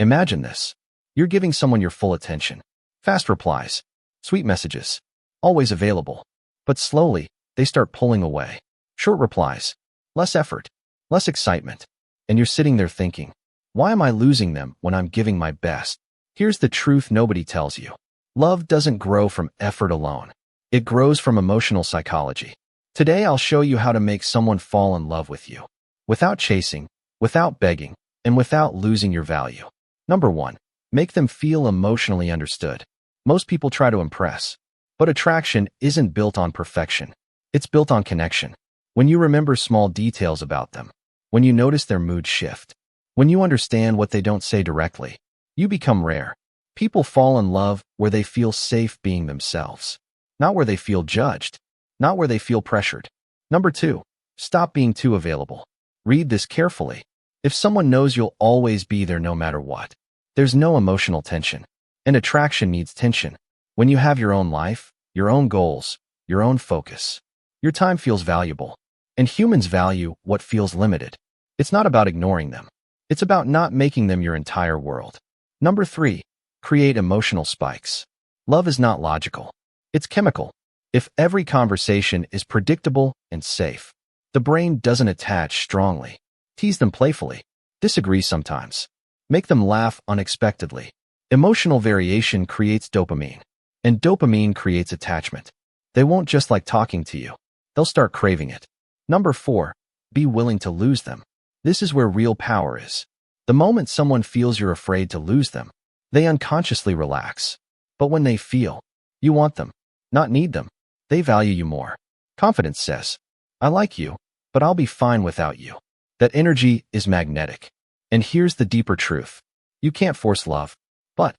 Imagine this. You're giving someone your full attention. Fast replies, sweet messages, always available. But slowly, they start pulling away. Short replies, less effort, less excitement. And you're sitting there thinking, why am I losing them when I'm giving my best? Here's the truth nobody tells you. Love doesn't grow from effort alone. It grows from emotional psychology. Today, I'll show you how to make someone fall in love with you, without chasing, without begging, and without losing your value. Number 1. Make them feel emotionally understood. Most people try to impress, but attraction isn't built on perfection. It's built on connection. When you remember small details about them, when you notice their mood shift, when you understand what they don't say directly, you become rare. People fall in love where they feel safe being themselves, not where they feel judged, not where they feel pressured. Number 2. Stop being too available. Read this carefully. If someone knows you'll always be there no matter what, there's no emotional tension. And attraction needs tension. When you have your own life, your own goals, your own focus, your time feels valuable. And humans value what feels limited. It's not about ignoring them. It's about not making them your entire world. Number 3. Create emotional spikes. Love is not logical. It's chemical. If every conversation is predictable and safe, the brain doesn't attach strongly. Tease them playfully. Disagree sometimes. Make them laugh unexpectedly. Emotional variation creates dopamine, and dopamine creates attachment. They won't just like talking to you. They'll start craving it. Number 4. Be willing to lose them. This is where real power is. The moment someone feels you're afraid to lose them, they unconsciously relax. But when they feel you want them, not need them, they value you more. Confidence says, I like you, but I'll be fine without you. That energy is magnetic. And here's the deeper truth. You can't force love, but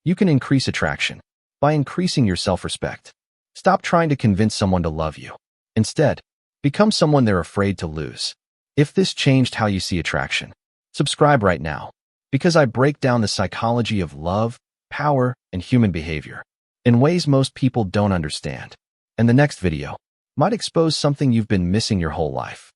you can increase attraction by increasing your self-respect. Stop trying to convince someone to love you. Instead, become someone they're afraid to lose. If this changed how you see attraction, subscribe right now, because I break down the psychology of love, power, and human behavior in ways most people don't understand. And the next video might expose something you've been missing your whole life.